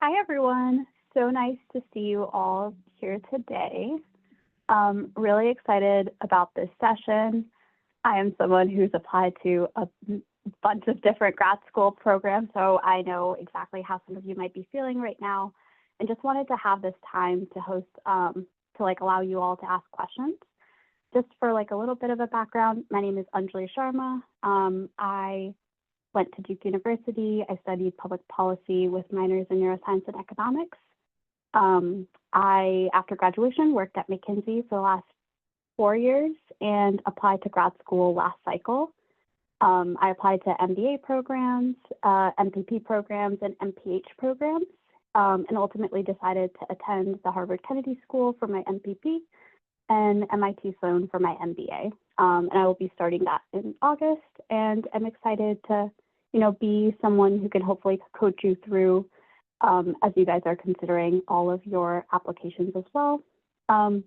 Hi, everyone. So nice to see you all here today. Really excited about this session. I am someone who's applied to a bunch of different grad school programs, so I know exactly how some of you might be feeling right now, and just wanted to have this time to host, allow you all to ask questions. Just for like a little bit of a background, my name is Anjali Sharma. I went to Duke University. I studied public policy with minors in neuroscience and economics. After graduation, worked at McKinsey for the last 4 years and applied to grad school last cycle. I applied to MBA programs, MPP programs, and MPH programs, and ultimately decided to attend the Harvard Kennedy School for my MPP and MIT Sloan for my MBA. And I will be starting that in August, and I'm excited to, be someone who can hopefully coach you through as you guys are considering all of your applications as well. I'm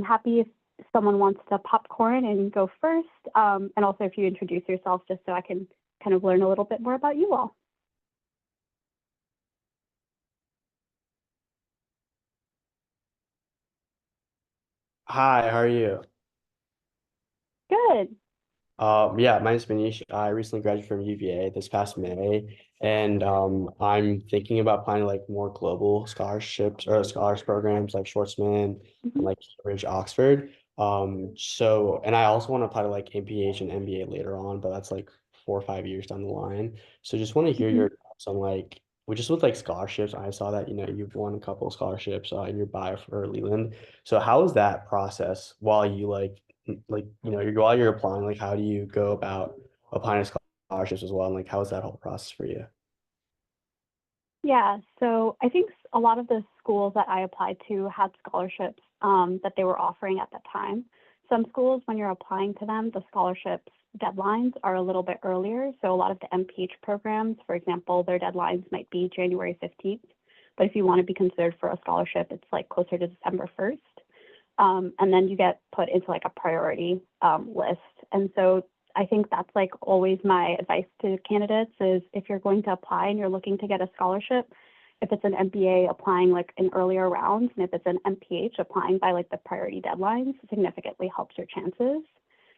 happy if someone wants to popcorn and go first, and also if you introduce yourself just so I can kind of learn a little bit more about you all. Hi, how are you? Good. Yeah, my name's Manish. I recently graduated from UVA this past May, and I'm thinking about applying to like more global scholarships or scholars programs like Schwarzman and Mhm. like Cambridge, Oxford. And I also want to apply to like MPH and MBA later on, but that's like 4 or 5 years down the line. So just want to hear Mhm. your thoughts on like, just with like scholarships. I saw that you've won a couple of scholarships in your bio for Leland. So how is that process while you while you're applying, like how do you go about applying to scholarships as well, and like how is that whole process for you? Yeah, so I think a lot of the schools that I applied to had scholarships that they were offering at the time. Some schools, when you're applying to them, the scholarships deadlines are a little bit earlier. So a lot of the MPH programs, for example, their deadlines might be January 15th. But if you want to be considered for a scholarship, it's like closer to December 1st. And then you get put into like a priority list. And so I think that's like always my advice to candidates is if you're going to apply and you're looking to get a scholarship, if it's an MBA applying like in earlier rounds, and if it's an MPH applying by like the priority deadlines, significantly helps your chances.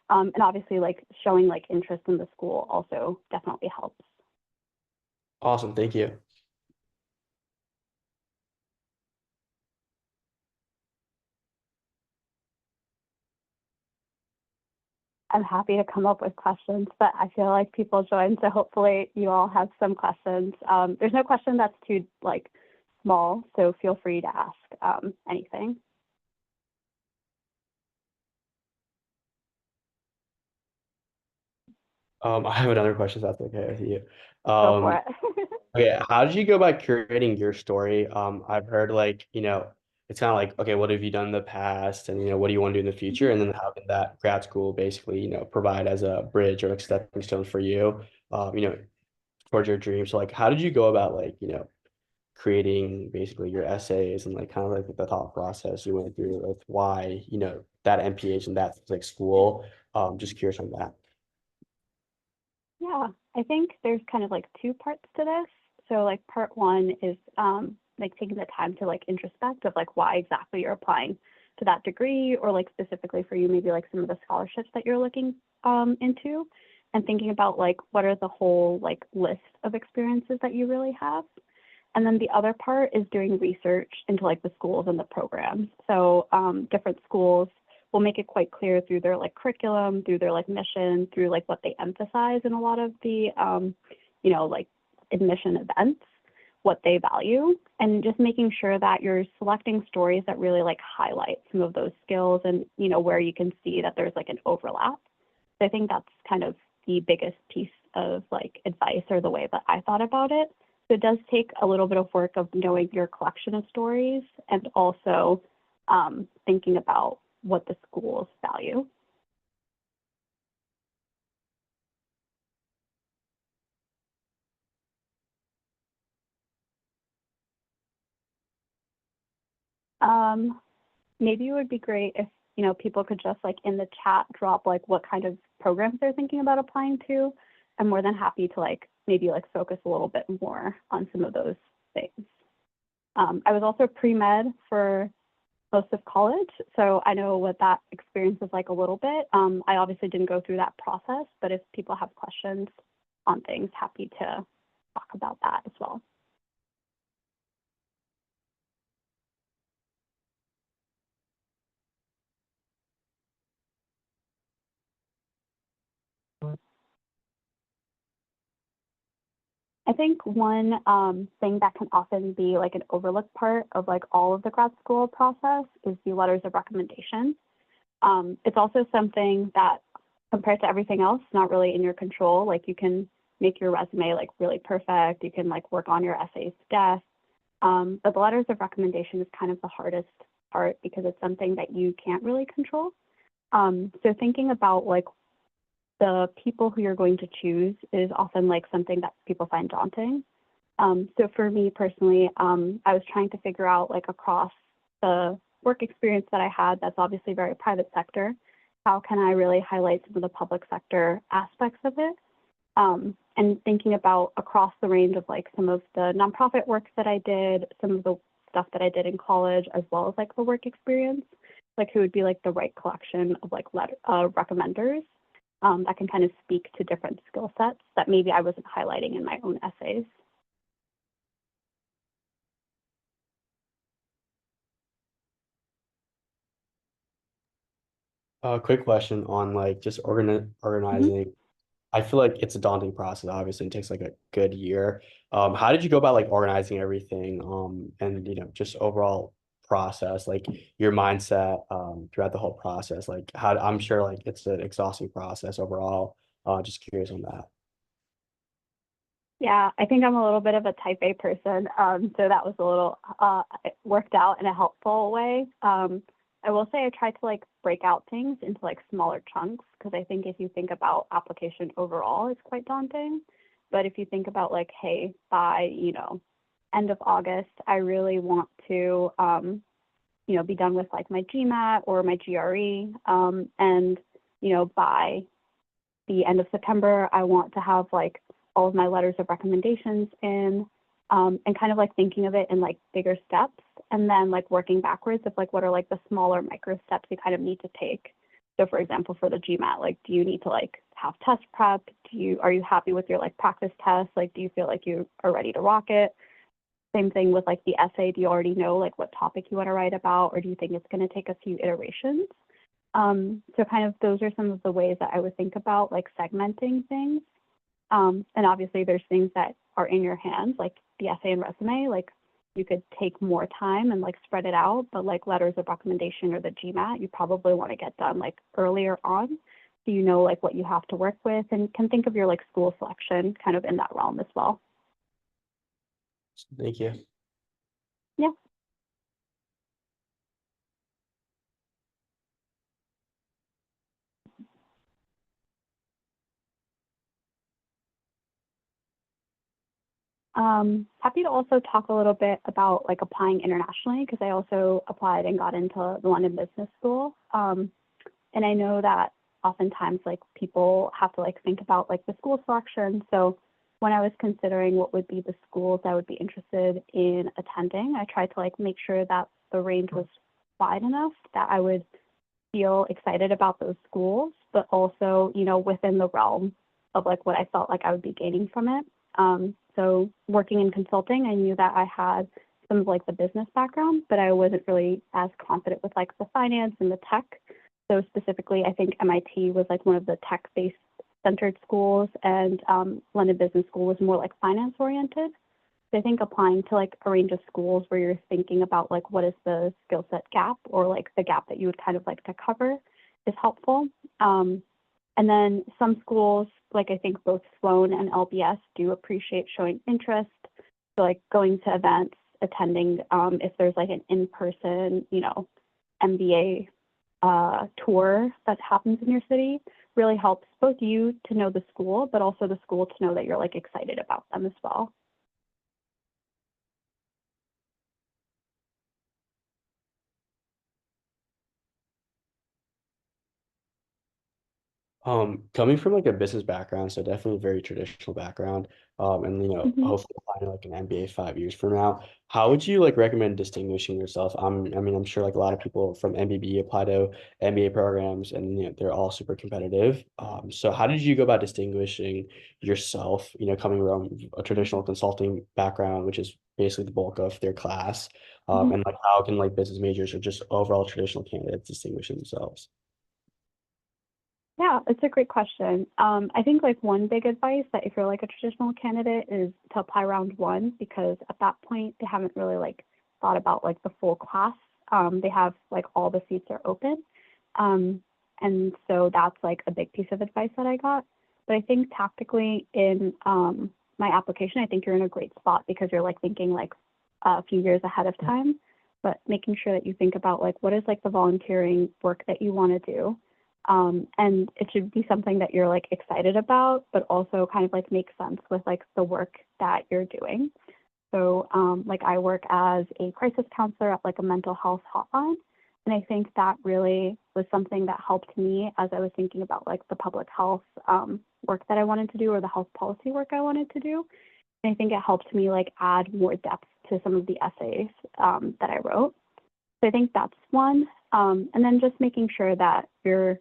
And obviously like showing like interest in the school also definitely helps. Awesome, thank you. I'm happy to come up with questions, but I feel like people join, so hopefully you all have some questions. There's no question that's too like small, so feel free to ask anything. I have another question if that's okay with you. Go for Um, it. okay, how did you go about curating your story? I've heard like, it's kind of like, okay, what have you done in the past and what do you want to do in the future? And then how can that grad school basically, provide as a bridge or like stepping stone for you, um, you know, towards your dreams. So like how did you go about like, creating basically your essays and like kind of like the thought process you went through with why, that MPH and that like school. Just curious on that. Yeah, I think there's kind of like two parts to this. So like part one is like taking the time to like introspect of like why exactly you're applying to that degree or like specifically for you, maybe like some of the scholarships that you're looking into and thinking about like what are the whole like list of experiences that you really have. And then the other part is doing research into like the schools and the programs. So different schools will make it quite clear through their like curriculum, through their like mission, through like what they emphasize in a lot of the like admission events, what they value, and just making sure that you're selecting stories that really like highlight some of those skills and where you can see that there's like an overlap. So I think that's kind of the biggest piece of like advice or the way that I thought about it. So it does take a little bit of work of knowing your collection of stories and also thinking about what the schools value. Um, Maybe it would be great if people could just like in the chat drop like what kind of programs they're thinking about applying to. I'm more than happy to like maybe like focus a little bit more on some of those things. I was also pre-med for most of college, so I know what that experience is like a little bit. I obviously didn't go through that process, but if people have questions on things, happy to talk about that as well. I think one thing that can often be like an overlooked part of like all of the grad school process is the letters of recommendation. It's also something that compared to everything else, not really in your control. Like you can make your resume like really perfect. You can like work on your essays to death. But the letters of recommendation is kind of the hardest part because it's something that you can't really control. So thinking about like the people who you're going to choose is often like something that people find daunting. So for me personally, I was trying to figure out like across the work experience that I had, that's obviously very private sector, how can I really highlight some of the public sector aspects of it? And thinking about across the range of like some of the nonprofit work that I did, some of the stuff that I did in college, as well as like the work experience, like who would be like the right collection of like recommenders that can kind of speak to different skill sets that maybe I wasn't highlighting in my own essays. Quick question on like just Mhm. organizing. I feel like it's a daunting process. Obviously, it takes like a good year. How did you go about like organizing everything? And just overall process, like your mindset, throughout the whole process. Like how I'm sure like it's an exhausting process overall. Just curious on that. Yeah, I think I'm a little bit of a type A person, so that was a little it worked out in a helpful way. I will say I tried to like break out things into like smaller chunks because I think if you think about application overall, it's quite daunting. But if you think about like, hey, by end of August, I really want to be done with like my GMAT or my GRE, and by the end of September, I want to have like all of my letters of recommendations in, and kind of like thinking of it in like bigger steps and then like working backwards of like what are like the smaller micro steps you kind of need to take. So for example, for the GMAT, like do you need to like have test prep? Are you happy with your like practice tests? Like do you feel like you are ready to rock it? Same thing with like the essay. Do you already know like what topic you want to write about, or do you think it's going to take a few iterations? So kind of those are some of the ways that I would think about like segmenting things. And obviously there's things that are in your hands, like the essay and resume, like you could take more time and like spread it out, but like letters of recommendation or the GMAT, you probably want to get done like earlier on. So you know like what you have to work with and can think of your like school selection kind of in that realm as well. Thank you. Yeah. Happy to also talk a little bit about like applying internationally because I also applied and got into the London Business School. And I know that oftentimes like people have to like think about like the school selection. So when I was considering what would be the schools I would be interested in attending, I tried to like make sure that the range was wide enough that I would feel excited about those schools, but also, within the realm of like what I felt like I would be gaining from it. So working in consulting, I knew that I had some of like the business background, but I wasn't really as confident with like the finance and the tech. So specifically, I think MIT was like one of the tech-based centered schools, and London Business School was more like finance oriented. So I think applying to like a range of schools where you're thinking about like what is the skill set gap or like the gap that you would kind of like to cover is helpful. And then some schools, like I think both Sloan and LBS do appreciate showing interest. So like going to events, attending if there's like an in-person, MBA tour that happens in your city really helps both you to know the school, but also the school to know that you're like excited about them as well. Coming from like a business background, so definitely a very traditional background, and Hmm. hopefully applying like an MBA 5 years from now, how would you like recommend distinguishing yourself? I mean, I'm sure like a lot of people from MBB apply to MBA programs, and they're all super competitive. So how did you go about distinguishing yourself? Coming from a traditional consulting background, which is basically the bulk of their class, and like how can like business majors or just overall traditional candidates distinguish themselves? Yeah, it's a great question. I think like one big advice that if you're like a traditional candidate is to apply round one because at that point they haven't really like thought about like the full class. They have like all the seats are open. And so that's like a big piece of advice that I got. But I think tactically in my application, I think you're in a great spot because you're like thinking like a few years ahead of time, but making sure that you think about like what is like the volunteering work that you want to do, and it should be something that you're like excited about, but also kind of like make sense with like the work that you're doing. So like I work as a crisis counselor at like a mental health hotline. And I think that really was something that helped me as I was thinking about like the public health work that I wanted to do or the health policy work I wanted to do. And I think it helped me like add more depth to some of the essays that I wrote. So I think that's one. And then just making sure that you're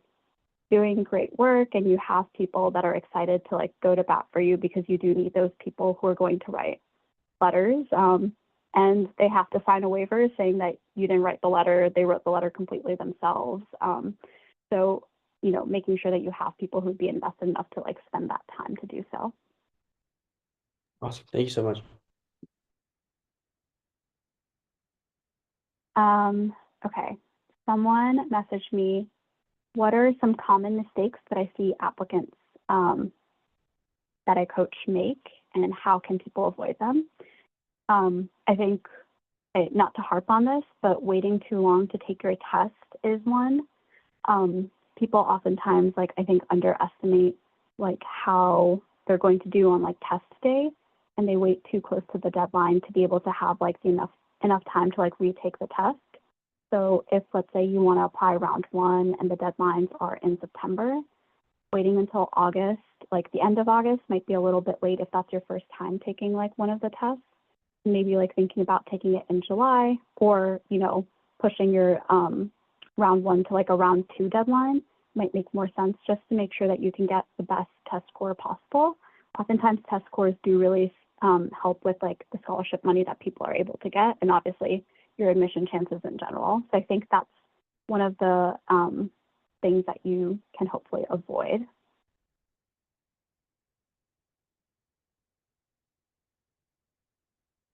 doing great work and you have people that are excited to like go to bat for you because you do need those people who are going to write letters. And they have to sign a waiver saying that you didn't write the letter, they wrote the letter completely themselves. So, making sure that you have people who'd be invested enough to like spend that time to do so. Awesome. Thank you so much. Okay. Someone messaged me, what are some common mistakes that I see applicants that I coach make, and how can people avoid them? I think, not to harp on this, but waiting too long to take your test is one. People oftentimes, like, I think, underestimate, like, how they're going to do on, like, test day, and they wait too close to the deadline to be able to have, like, enough time to, like, retake the test. So if, let's say, you want to apply round one and the deadlines are in September, waiting until August, like the end of August, might be a little bit late if that's your first time taking like one of the tests. Maybe like thinking about taking it in July or, pushing your round one to like a round two deadline might make more sense just to make sure that you can get the best test score possible. Oftentimes test scores do really help with like the scholarship money that people are able to get and obviously your admission chances in general. So I think that's one of the things that you can hopefully avoid.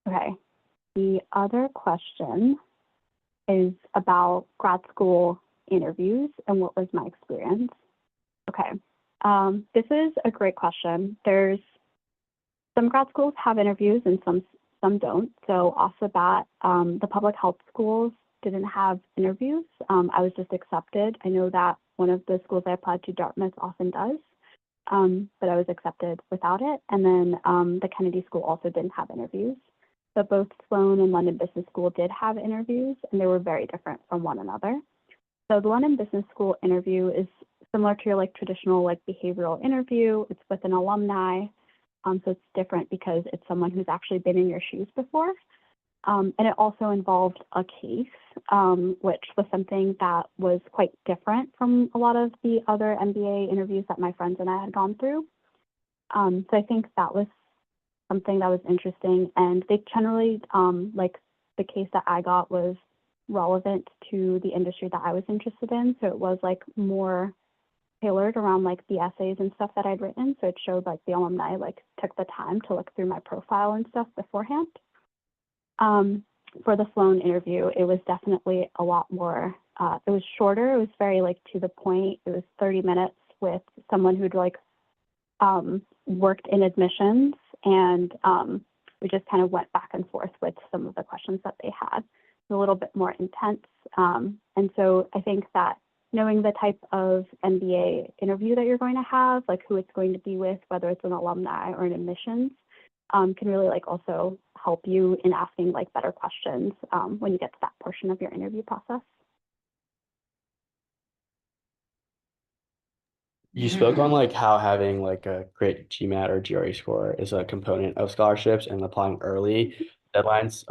Okay. The other question is about grad school interviews and what was my experience. Okay. This is a great question. There's some grad schools have interviews and some don't. So off the bat, the public health schools didn't have interviews. I was just accepted. I know that one of the schools I applied to, Dartmouth, often does, but I was accepted without it. And then the Kennedy School also didn't have interviews. But both Sloan and London Business School did have interviews, and they were very different from one another. So the London Business School interview is similar to your like traditional like behavioral interview. It's with an alumni. So it's different because it's someone who's actually been in your shoes before. And it also involved a case, which was something that was quite different from a lot of the other MBA interviews that my friends and I had gone through. So I think that was something that was interesting. And they generally, like the case that I got was relevant to the industry that I was interested in. So it was like more tailored around like the essays and stuff that I'd written. So it showed like the alumni like took the time to look through my profile and stuff beforehand. For the Sloan interview, it was definitely a lot more, it was shorter. It was very like to the point. It was 30 minutes with someone who'd like worked in admissions, and we just kind of went back and forth with some of the questions that they had. It was a little bit more intense. And so I think that knowing the type of MBA interview that you're going to have, like who it's going to be with, whether it's an alumni or an admissions, can really like also help you in asking like better questions when you get to that portion of your interview process. You spoke on like how having like a great GMAT or GRE score is a component of scholarships and applying early deadlines.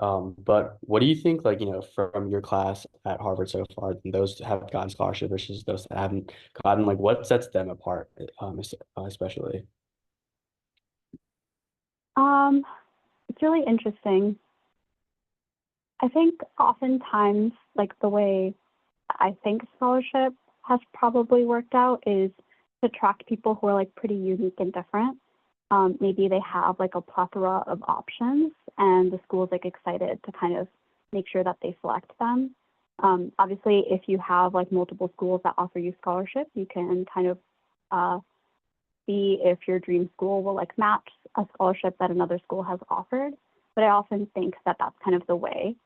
But what do you think, like, from your class at Harvard so far, and those that have gotten scholarship versus those that haven't gotten, like, what sets them apart, especially? Um, it's really interesting. I think oftentimes, like the way I think scholarship has probably worked out is to attract people who are like pretty unique and different. Maybe they have like a plethora of options and the school is like excited to kind of make sure that they select them. Obviously, if you have like multiple schools that offer you scholarship, you can kind of uh, see if your dream school will like match a scholarship that another school has offered. But I often think that that's kind of the way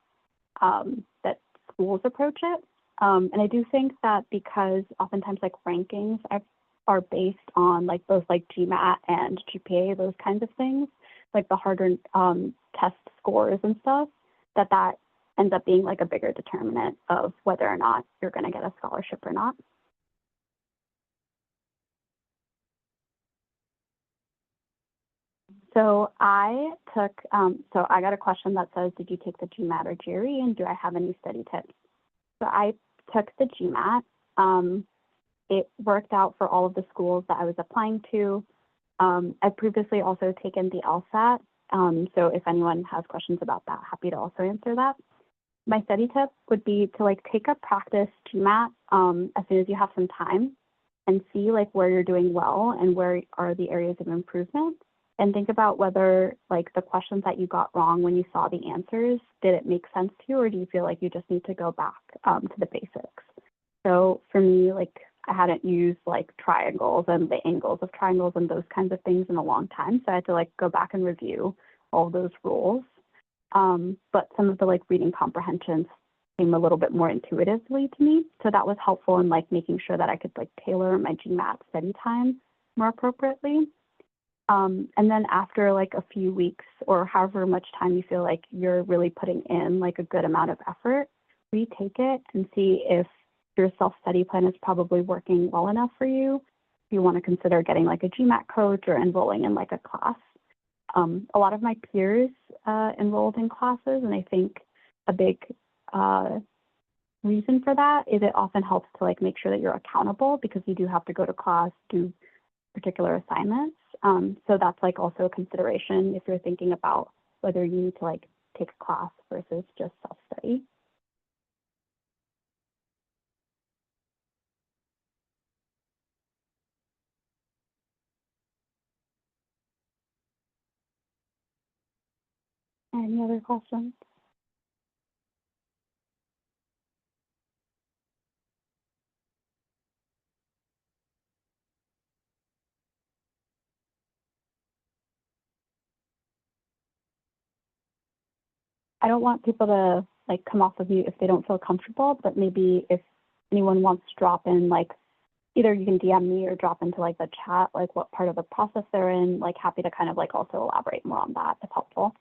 that schools approach it. And I do think that because oftentimes like rankings are based on like both like GMAT and GPA, those kinds of things, like the harder test scores and stuff, that ends up being like a bigger determinant of whether or not you're going to get a scholarship or not. So I got a question that says, did you take the GMAT or GRE and do I have any study tips? So I took the GMAT. It worked out for all of the schools that I was applying to. I've previously also taken the LSAT. So if anyone has questions about that, happy to also answer that. My study tip would be to like take a practice GMAT as soon as you have some time and see like where you're doing well and where are the areas of improvement and think about whether like the questions that you got wrong when you saw the answers, did it make sense to you or do you feel like you just need to go back to the basics? So for me, like I hadn't used like triangles and the angles of triangles and those kinds of things in a long time. So I had to like go back and review all those rules. But some of the like reading comprehensions came a little bit more intuitively to me. So that was helpful in like making sure that I could like tailor my GMAT study time more appropriately. And then after like a few weeks or however much time you feel like you're really putting in like a good amount of effort, retake it and see if your self-study plan is probably working well enough for you. If you want to consider getting like a GMAT coach or enrolling in like a class. A lot of my peers enrolled in classes, and I think a big reason for that is it often helps to like make sure that you're accountable because you do have to go to class, do particular assignments. So that's like also a consideration if you're thinking about whether you need to like take a class versus just self-study. Any other questions? I don't want people to like come off of you if they don't feel comfortable, but maybe if anyone wants to drop in, like either you can DM me or drop into like the chat, like what part of the process they're in, like happy to kind of like also elaborate more on that if helpful.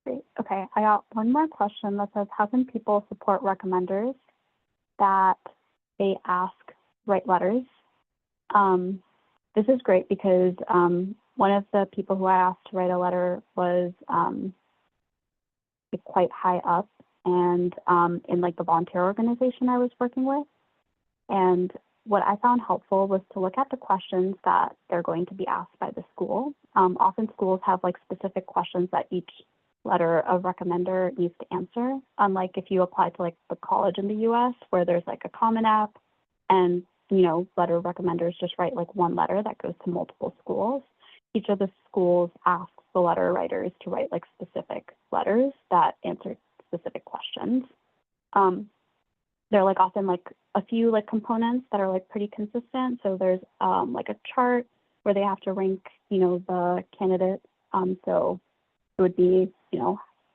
Great. Okay, I got one more question that says, how can people support recommenders that they ask write letters? This is great because one of the people who I asked to write a letter was like, quite high up and in like the volunteer organization I was working with. And what I found helpful was to look at the questions that they're going to be asked by the school. Often schools have like specific questions that each letter of recommender needs to answer. Unlike if you apply to like the college in the US where there's like a common app and letter recommenders just write like one letter that goes to multiple schools. Each of the schools asks the letter writers to write like specific letters that answer specific questions. there are like often like a few like components that are like pretty consistent. So there's like a chart where they have to rank, the candidate. So it would be,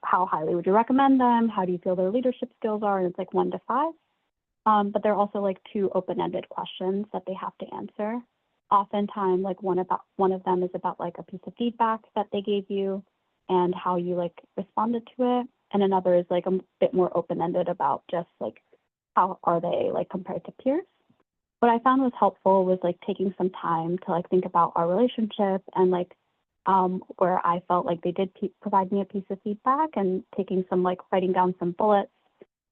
how highly would you recommend them? How do you feel their leadership skills are? And it's like 1 to 5. But there are also like 2 open-ended questions that they have to answer. Oftentimes, like one of them is about like a piece of feedback that they gave you and how you like responded to it. And another is like a bit more open-ended about just like how are they like compared to peers. What I found was helpful was like taking some time to like think about our relationship and like where I felt like they did provide me a piece of feedback and taking some like writing down some bullets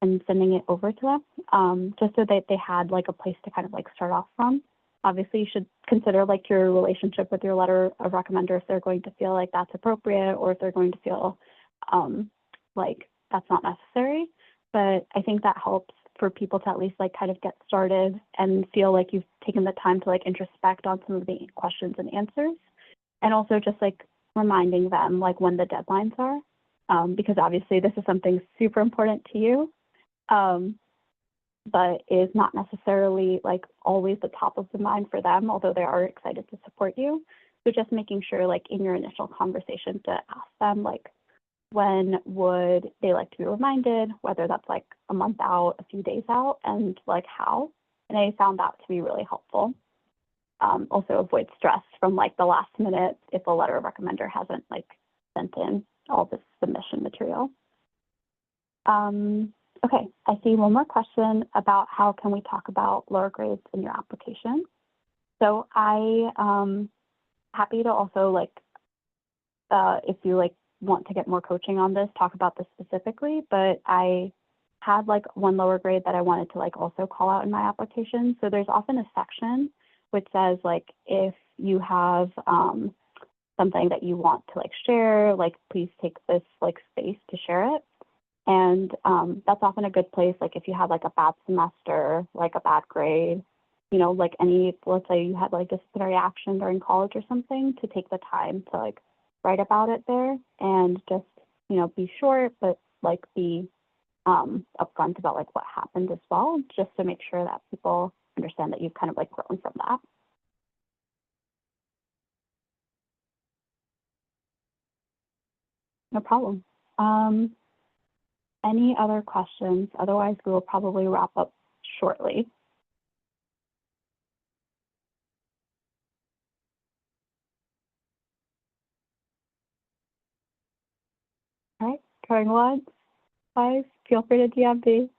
and sending it over to them, just so that they had like a place to kind of like start off from. Obviously, you should consider like your relationship with your letter of recommender if they're going to feel like that's appropriate or if they're going to feel like that's not necessary. But I think that helps for people to at least like kind of get started and feel like you've taken the time to like introspect on some of the questions and answers. And also just like reminding them like when the deadlines are, because obviously this is something super important to you, but is not necessarily like always the top of the mind for them, although they are excited to support you. So just making sure like in your initial conversation to ask them like when would they like to be reminded, whether that's like a month out, a few days out, and like how. And I found that to be really helpful. Also avoid stress from like the last minute if a letter of recommender hasn't like sent in all this submission material. Okay, I see one more question about how can we talk about lower grades in your application. So I happy to also like if you like want to get more coaching on this, talk about this specifically, but I had like one lower grade that I wanted to like also call out in my application. So there's often a section which says like if you have something that you want to like share, like please take this like space to share it. And that's often a good place, like if you had like a bad semester, like a bad grade, like let's say you had like disciplinary action during college or something, to take the time to like write about it there and just, be short, but like be upfront about like what happened as well, just to make sure that people understand that you've kind of like grown from that. No problem. Any other questions? Otherwise, we will probably wrap up shortly. All right, going once, guys, feel free to DM me.